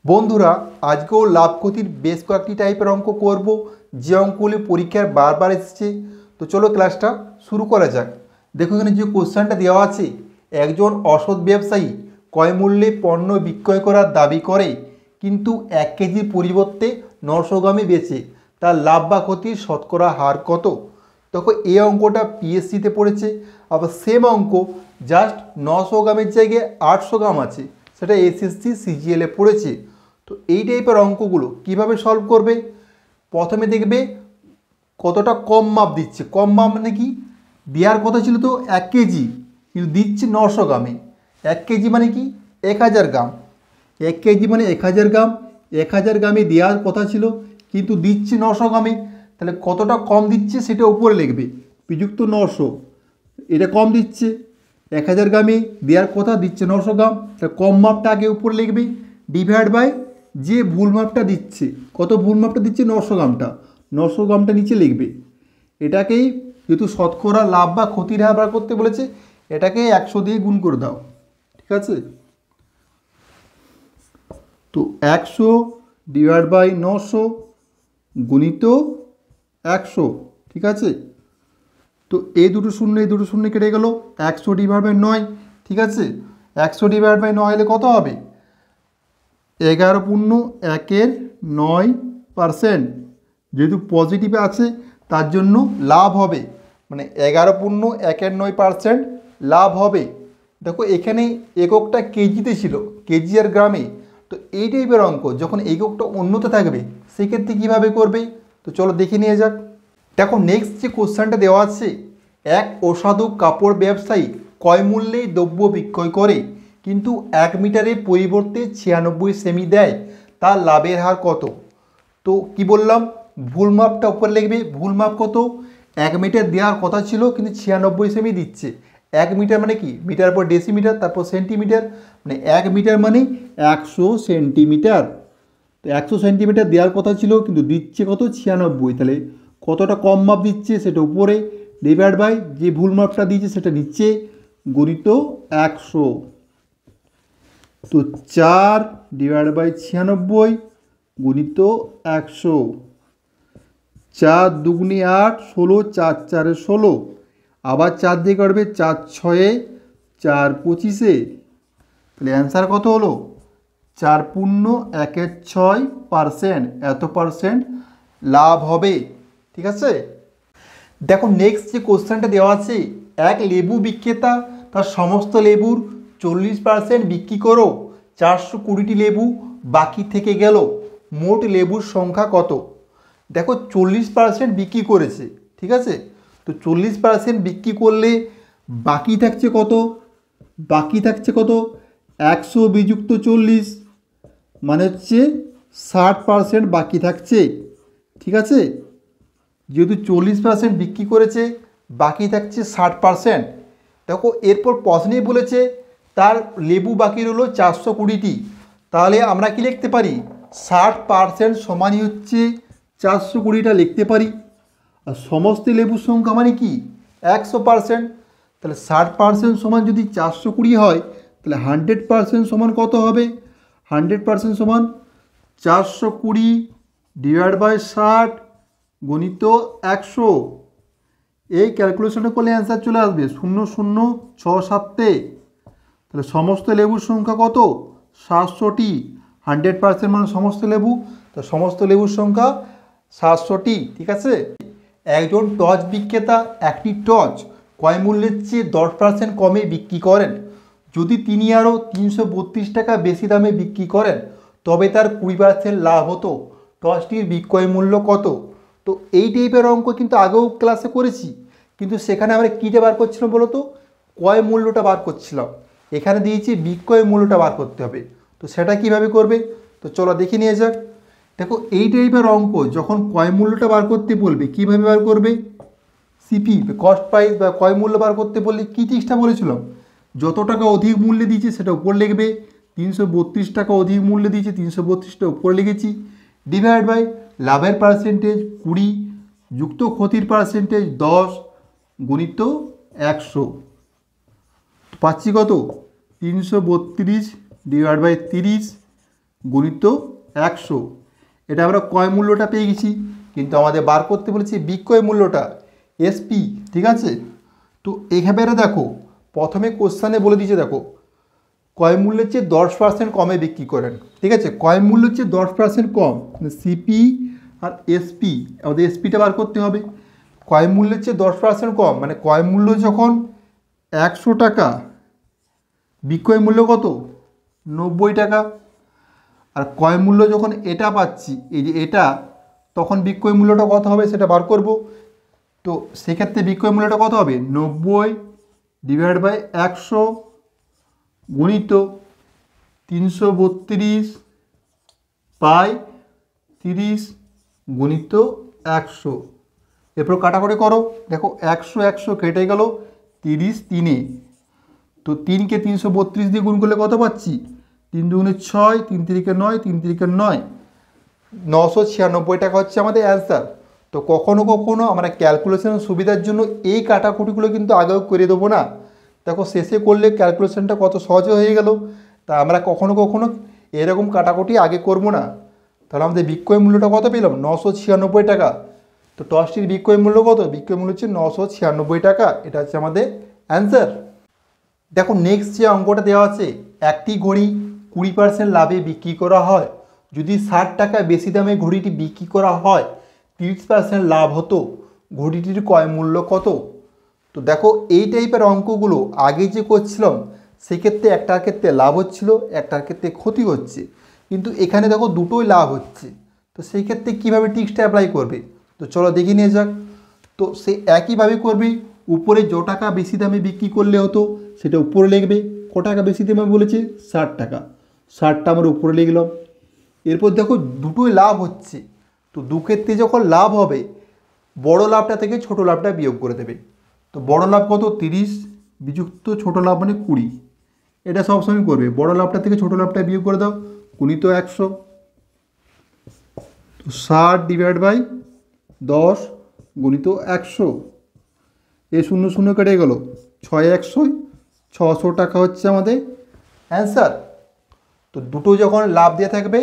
বন্ধুরা আজকেও লাভ ক্ষতির বেশ কয়েকটি টাইপের অঙ্ক করব, যে অঙ্কগুলি পরীক্ষায় বারবার এসেছে। তো চলো ক্লাসটা শুরু করা যাক। দেখো এখানে যে কোশ্চেনটা দেওয়া আছে, একজন অসৎ ব্যবসায়ী ক্রয় মূল্যে পণ্য বিক্রয় করার দাবি করে, কিন্তু 1 কেজির পরিবর্তে 900 গ্রামে বেচে, তার লাভ বা ক্ষতির শতকরা হার কত? দেখো এই অঙ্কটা পিএসসিতে পড়েছে, আবার সেম অঙ্ক জাস্ট 900 গ্রামের জায়গায় 800 গ্রাম আছে, সেটা এসএসসি সিজিএলে পড়েছে। তো এই টাইপের অঙ্কগুলো কিভাবে সলভ করবে? প্রথমে দেখবে কতটা কম মাপ দিচ্ছে। কম মাপ মানে কি, দেওয়ার কথা ছিল তো 1 কেজি, কিন্তু দিচ্ছে 900 গ্রামে। 1 কেজি মানে কি 1000 গ্রাম, 1 কেজি মানে 1000 গ্রাম, 1000 গ্রামে দেওয়ার কথা ছিল কিন্তু দিচ্ছে 900 গ্রামে। তাহলে কতটা কম দিচ্ছে সেটা উপরে লিখবে, বিযুক্ত 900, এটা কম দিচ্ছে। 1000 গ্রামে দেওয়ার কথা দিচ্ছে 900 গ্রাম, তাহলে কম মাপটা আগে উপরে লিখবে, ডিভাইড বাই যে ভুল মাপটা দিচ্ছে। কত ভুল মাপটা দিচ্ছে? 900 গ্রামটা, 900 গ্রামটা নিচে লিখবে। এটাকেই যেহেতু শতকরা লাভ বা ক্ষতির হার বার করতে বলেছে, এটাকে 100 দিয়ে গুণ করে দাও, ঠিক আছে? তো 100 ডিভাইড বাই 900 গুণিত 100, ঠিক আছে? তো এই দুটো শূন্য কেটে গেল, 100 ডিভাইড বাই 9, ঠিক আছে? 100 ডিভাইড বাই 9 হলে কত হবে? 11 পূর্ণ 1-এর 9%, যেহেতু পজিটিভে আছে তার জন্য লাভ হবে, মানে 11 পূর্ণ 1-এর 9% লাভ হবে। দেখো এখানে এককটা কেজিতে ছিল, কেজি আর গ্রামে। তো এই টাইপের অঙ্ক যখন এককটা অন্যতে থাকবে সেক্ষেত্রে কীভাবে করবে? তো চলো দেখে নিয়ে যাক। দেখো নেক্সট যে কোশ্চেনটা দেওয়া আছে, এক অসাধু কাপড় ব্যবসায়ী ক্রয় মূল্যে দ্রব্য বিক্রয় করে, কিন্তু 1 মিটারের পরিবর্তে 96 সেমি দেয়, তার লাভের হার কত? তো কি বললাম, ভুল মাপটা উপরে লিখবে। ভুল মাপ কত? 1 মিটার দেওয়ার কথা ছিল কিন্তু 96 সেমি দিচ্ছে। 1 মিটার মানে কি, মিটার পর ডেসিমিটার তারপর সেন্টিমিটার, মানে 1 মিটার মানে 100 সেন্টিমিটার। তো 100 সেন্টিমিটার দেওয়ার কথা ছিল কিন্তু দিচ্ছে কত? 96। তাহলে কতটা কম মাপ দিচ্ছে সেটা উপরে, ডিভাইড বাই যে ভুল মাপটা দিয়েছে সেটা নিচে, গুণিত 100। তো 4 ডিভাইড বাই 96 গুণিত 100, 4 দুগুণে 8, 16, 4 4-এ 16, আবার 4 দিয়ে কাটবে, 4 6-এ 4 25-এ, তাহলে অ্যান্সার কত হলো? 4 পূর্ণ 1-এর 6%, এত পার্সেন্ট লাভ হবে, ঠিক আছে? দেখো নেক্সট যে কোশ্চেনটা দেওয়া আছে, এক লেবু বিক্রেতা তার সমস্ত লেবুর 40% বিক্রি করো, 420টি লেবু বাকি থেকে গেল, মোট লেবুর সংখ্যা কত? দেখো 40% বিক্রি করেছে, ঠিক আছে? তো 40% বিক্রি করলে বাকি থাকছে কত? বাকি থাকছে কত? 100 বিযুক্ত 40 মানে হচ্ছে 60% বাকি থাকছে, ঠিক আছে? যেহেতু 40% বিক্রি করেছে, বাকি থাকছে 60%। দেখো এরপর প্রশ্নেই বলেছে তার লেবু বাকি রইল 420টি, তাহলে আমরা কি লিখতে পারি? 60% সমানই হচ্ছে 420টা লিখতে পারি। আর সমস্ত লেবুর সংখ্যা মানে কি 100%, তাহলে 60% সমান যদি 420 হয়, তাহলে 100% সমান কত হবে? 100% সমান 420 ডিভাইড বাই 60 গণিত 100। এই ক্যালকুলেশনে করলে অ্যান্সার চলে আসবে 0067। তাহলে সমস্ত লেবুর সংখ্যা কত? 700টি। 100% মানে সমস্ত লেবু, তো সমস্ত লেবুর সংখ্যা 700টি, ঠিক আছে? একজন টর্চ বিক্রেতা একটি টর্চ ক্রয় মূল্যের চেয়ে 10% কমে বিক্রি করেন। যদি তিনি আরও 332 টাকা বেশি দামে বিক্রি করেন তবে তার 20% লাভ হতো। টর্চটির বিক্রয় মূল্য কত? তো এই টাইপের অঙ্ক কিন্তু আগেও ক্লাসে করেছি, কিন্তু সেখানে আমরা কীটা বার করছিলাম বলো তো? ক্রয় মূল্যটা বার করছিলাম। এখানে দিয়েছি বিক্রয় মূল্যটা বার করতে হবে। তো সেটা কিভাবে করবে? তো চলো দেখে নিয়ে যাক। দেখো এই টাইপের অঙ্ক যখন ক্রয় মূল্যটা বার করতে বলবে, কীভাবে বার করবে? সিপি কস্ট প্রাইস বা ক্রয় মূল্য বার করতে বললে কী জিনিসটা বলেছিলাম? যত টাকা অধিক মূল্যে দিয়েছে সেটা উপর লিখবে, 332 টাকা অধিক মূল্যে দিয়েছে, 332টা উপরে লিখেছি, ডিভাইড বাই লাভের পার্সেন্টেজ 20 যুক্ত ক্ষতির পার্সেন্টেজ 10 গুণিত 100। পাচ্ছি কত? 332 ডিভাইড বাই 30 গুণিত 100। এটা আমরা ক্রয় মূল্যটা পেয়ে গেছি, কিন্তু আমাদের বার করতে বলেছি বিক্রয় মূল্যটা এসপি। ঠিক আছে, তো এখানে দেখো প্রথমে কোশ্চেনে বলে দিয়েছে, দেখো ক্রয় মূল্যের চেয়ে 10% কমে বিক্রি করেন। ঠিক আছে, ক্রয় মূল্যের চেয়ে 10% কম, সিপি আর এসপি, আমাদের এসপিটা বার করতে হবে। ক্রয় মূল্যের চেয়ে 10% কম মানে ক্রয় মূল্য যখন 100 টাকা, বিক্রয় মূল্য কত 90 টাকা। আর ক্রয় মূল্য যখন এটা পাচ্ছি, এই যে এটা, তখন বিক্রয় মূল্যটা কত হবে সেটা বার করব। তো সেক্ষেত্রে বিক্রয় মূল্যটা কত হবে, 90/100 গুণিত 332 বাই 30 গুণিত 100। এরপর কাটাকুটি করো, দেখো 100 100 কেটে গেল, 30 3-এ, তো 3কে 332 দিয়ে গুণ করলে কত পাচ্ছি, 3 দুগুণে 6, 3 তিরিকে 9, 3 তিরিকে 9, 996 টাকা হচ্ছে আমাদের অ্যান্সার। তো কখনো কখনো আমরা ক্যালকুলেশনের সুবিধার জন্য এই কাটাকুটিগুলো কিন্তু আগেও করে দেবো না, দেখো শেষে করলে ক্যালকুলেশনটা কত সহজে হয়ে গেল। তা আমরা কখনো কখনো এরকম কাটাকুটি আগে করব না। তাহলে আমাদের বিক্রয় মূল্যটা কত পেলাম, 996 টাকা। তো টসটির বিক্রয় মূল্য কত, বিক্রয় মূল্য হচ্ছে 996 টাকা। এটা হচ্ছে আমাদের অ্যান্সার। দেখো নেক্সট যে অঙ্কটা দেওয়া আছে, একটি ঘড়ি 20% লাভে বিক্রি করা হয়, যদি 60 টাকা বেশি দামে ঘড়িটি বিক্রি করা হয় 30% লাভ হতো, ঘড়িটির ক্রয় মূল্য কত। তো দেখো এই টাইপের অঙ্কগুলো আগে যে করছিলাম সেক্ষেত্রে একটার ক্ষেত্রে লাভ হচ্ছিল, একটার ক্ষেত্রে ক্ষতি হচ্ছে, কিন্তু এখানে দেখো দুটোই লাভ হচ্ছে। তো সেই ক্ষেত্রে কীভাবে ট্রিক্সটা অ্যাপ্লাই করবে, তো চলো দেখে নিয়ে যাক। তো সে একইভাবে করবে, উপরে যে টাকা বেশি দামে বিক্রি করলে হতো সেটা উপরে লিখবে, ক টাকা বেশি দামে বলেছে 60 টাকা, 60টা আমরা উপরে লিখলাম। এরপর দেখো দুটোই লাভ হচ্ছে, তো দুক্ষেত্রে যখন লাভ হবে বড় লাভটা থেকে ছোট লাভটা বিয়োগ করে দেবে। তো বড় লাভ কত, 30 বিযুক্ত ছোট লাভ মানে 20, এটা সবসময় করবে, বড় লাভটা থেকে ছোট লাভটা বিয়োগ করে দাও, গুণিত 100। তো 60/10 গুণিত 100, এ 0 0 কেটে গেল, 6 100, 600 টাকা হচ্ছে আমাদের অ্যান্সার। তো দুটো যখন লাভ দিয়ে থাকবে,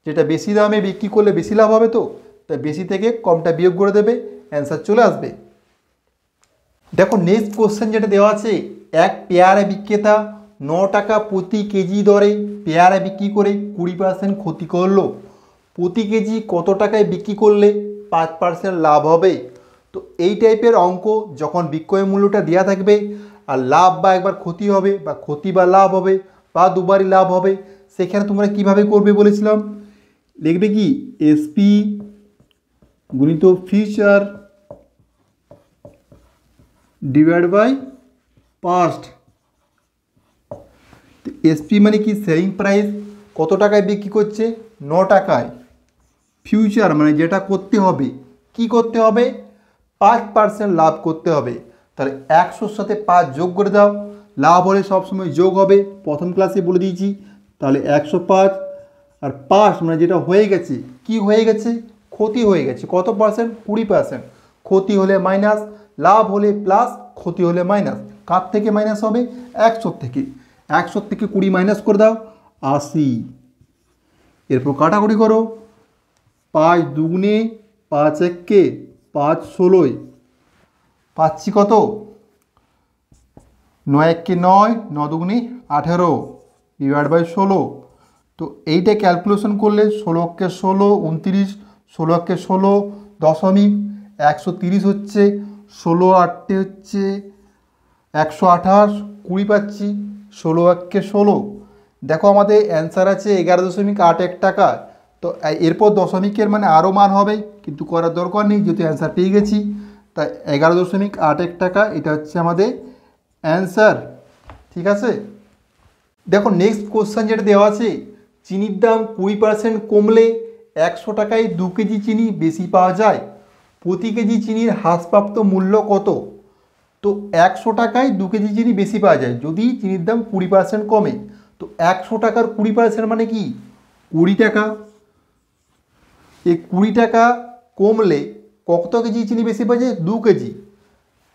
যেটা বেশি দামে বিক্রি করলে বেশি লাভ হবে, তো তাই বেশি থেকে কমটা বিয়োগ করে দেবে, অ্যান্সার চলে আসবে। দেখো নেক্সট কোশ্চেন যেটা দেওয়া আছে, এক পেয়ারা বিক্রেতা 9 টাকা প্রতি কেজি দরে পেয়ারা বিক্রি করে 20% ক্ষতি করলো, প্রতি কেজি কত টাকায় বিক্রি করলে 5% লাভ হবে। তো এই টাইপের অঙ্ক যখন বিক্রয় মূল্যটা দেওয়া থাকবে আর লাভ বা একবার ক্ষতি হবে বা ক্ষতি বা লাভ হবে বা দুবারই লাভ হবে, সেখানে তোমরা কিভাবে করবে বলেছিলাম, লিখবে কি এসপি গুণিত future divide by past. SP মানে কি, সেলিং প্রাইস, কত টাকায় বিক্রি করছে 9 টাকায়, ফিউচার মানে যেটা করতে হবে, কি করতে হবে 5% লাভ করতে হবে। তাহলে 100-র সাথে 5 যোগ করে দাও, লাভ হলে সবসময় যোগ হবে, প্রথম ক্লাসে বলে দিয়েছি। তাহলে 105 আর 5 মানে যেটা হয়ে গেছে, কি হয়ে গেছে, ক্ষতি হয়ে গেছে, কত পার্সেন্ট, 20%। ক্ষতি হলে মাইনাস, লাভ হলে প্লাস, ক্ষতি হলে মাইনাস। কার থেকে মাইনাস হবে, 100 থেকে, 100 থেকে 20 মাইনাস করে দাও, 80। এরপর কাটাকুটি করো, 5 দুগুণে 5 1-কে 5 16, পাচ্ছি কত, 9 1-কে 9, 9 দুগুণে 18 ডিভাইড বাই 16। তো এইটা ক্যালকুলেশন করলে 16-কে 16 29, 16-কে 16 দশমিক 130 হচ্ছে, 16 8 হচ্ছে 128, 20 পাচ্ছি, 16 1-কে 16। দেখো আমাদের অ্যান্সার আছে 11.81 টাকা। তো এরপর দশমিকের মানে আরও মান হবে, কিন্তু করার দরকার নেই যেহেতু অ্যান্সার পেয়ে গেছি। তাই 11.81 টাকা এটা হচ্ছে আমাদের অ্যান্সার। ঠিক আছে, দেখো নেক্সট কোশ্চেন যেটা দেওয়া আছে, চিনির দাম 20% কমলে 100 টাকায় 2 কেজি চিনি বেশি পাওয়া যায়, প্রতি কেজি চিনির হ্রাসপ্রাপ্ত মূল্য কত। তো 100 টাকায় 2 কেজি চিনি বেশি পাওয়া যায় যদি চিনির দাম 20% কমে। তো 100 টাকার 20% মানে কি 20 টাকা, এই 20 টাকা কমলে কত কেজি চিনি বেশি পাওয়া যায়, 2 কেজি।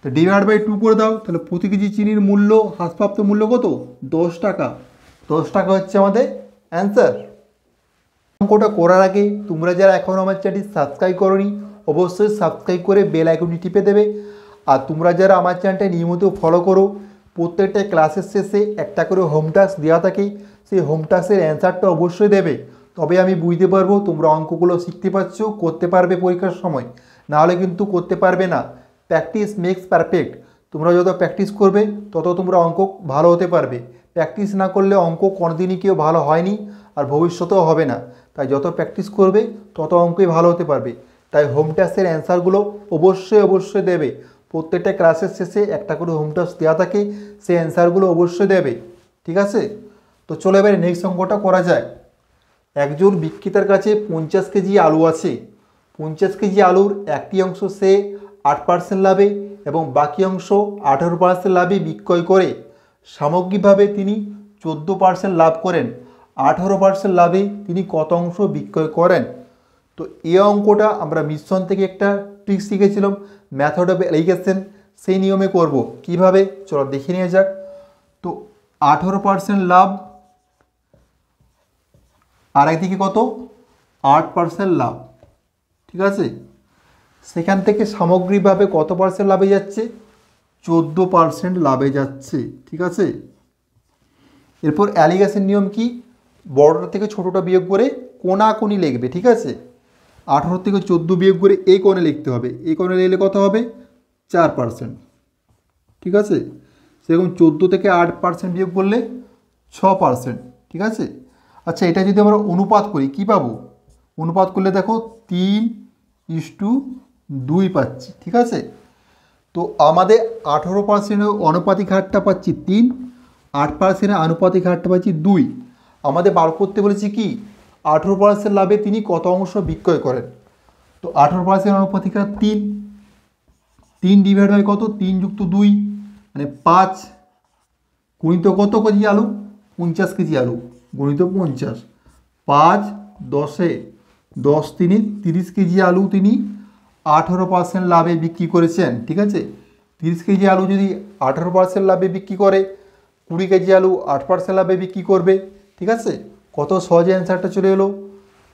তো ডিভাইড বাই 2 করে দাও, তাহলে প্রতি কেজি চিনির মূল্য, হ্রাসপ্রাপ্ত মূল্য কত, 10 টাকা। 10 টাকা হচ্ছে আমাদের অ্যান্সার। অঙ্কটা করার আগে তোমরা যারা এখনও আমার চ্যানেলটি সাবস্ক্রাইব করোনি অবশ্যই সাবস্ক্রাইব করে বেল আইকনটি টিপে দেবে। আর তোমরা যারা আমার চ্যানেলটা নিয়মিত ফলো করো, প্রত্যেকটা ক্লাসের শেষে একটা করে হোম টাস্ক দেওয়া থাকে, সেই হোম টাস্কের অ্যান্সারটা অবশ্যই দেবে। তবে আমি বুঝতে পারবো তোমরা অঙ্কগুলো শিখতে পারছো, করতে পারবে পরীক্ষার সময়, নাহলে কিন্তু করতে পারবে না। Practice makes perfect. তোমরা যত প্র্যাকটিস করবে তত তোমরা অঙ্ক ভালো হতে পারবে। প্র্যাকটিস না করলে অঙ্ক কোনোদিনই কেউ ভালো হয়নি আর ভবিষ্যতেও হবে না। তাই যত প্র্যাকটিস করবে তত অঙ্কই ভালো হতে পারবে। তাই হোম টাস্কের অ্যান্সারগুলো অবশ্যই দেবে। প্রত্যেকটা ক্লাসের শেষে একটা করে হোম টাস্ক দেওয়া থাকে, সেই অ্যান্সারগুলো অবশ্যই দেবে। ঠিক আছে, তো চলো এবারে নেক্সট অঙ্কটা করা যায়। একজন বিক্রেতার কাছে 50 কেজি আলু আছে। 50 কেজি আলুর একটি অংশ সে 8% লাভে এবং বাকি অংশ 18% লাভে বিক্রয় করে। সামগ্রিকভাবে তিনি 14% লাভ করেন। 18% লাভে তিনি কত অংশ বিক্রয় করেন? তো এই অঙ্কটা আমরা মিশ্রণ থেকে একটা ট্রিক শিখেছিলাম, মেথড অফ এলিগেশন, সেই নিয়মে করব। কিভাবে চলো দেখে নিয়ে যাক। তো 18% লাভ আর একদিকে কত 8% লাভ, ঠিক আছে। সেখান থেকে সামগ্রিকভাবে কত পার্সেন্ট লাভে যাচ্ছে? 14% লাভে যাচ্ছে, ঠিক আছে। এরপর অ্যালিগেশন নিয়ম কি? বড়টা থেকে ছোটোটা বিয়োগ করে কোনাকুনি লিখবে, ঠিক আছে। 18 থেকে 14 বিয়োগ করে এই কোণে লিখতে হবে। এই কোণে লিখলে কত হবে? 4%, ঠিক আছে। সেরকম 14 থেকে 8% বিয়োগ করলে 6%, ঠিক আছে। আচ্ছা, এটা যদি আমরা অনুপাত করি কি পাবো? অনুপাত করলে দেখো 3:2 পাচ্ছি, ঠিক আছে। তো আমাদের 18%-এর অনুপাতিক হারটা পাচ্ছি 3, 8%-এর আনুপাতিক হারটা পাচ্ছি 2। আমাদের বার করতে বলেছি কি 18% লাভে তিনি কত অংশ বিক্রয় করেন। তো 18% আনুপাতিক হার 3, 3 ডিভাইড বাই কত 3 যুক্ত 2 মানে 5 গুণিত কত কেজি আলু? 50 কেজি আলু গুণিত 50, 5 10-এ 10 3 30 কেজি আলু তিনি 18% লাভে বিক্রি করেছেন, ঠিক আছে। 30 কেজি আলু যদি 18% লাভে বিক্রি করে, 20 কেজি আলু 8% লাভে বিক্রি করবে, ঠিক আছে। কত সহজে অ্যান্সারটা চলে এলো।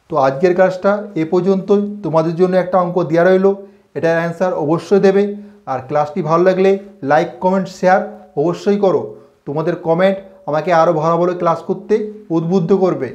তো আজকের কাজটা এ পর্যন্তই। তোমাদের জন্য একটা অঙ্ক দেওয়া রইলো, এটার অ্যান্সার অবশ্যই দেবে। আর ক্লাসটি ভালো লাগলে লাইক কমেন্ট শেয়ার অবশ্যই করো। তোমাদের কমেন্ট আমাকে আরও ভালো ভালো ক্লাস করতে উদ্বুদ্ধ করবে।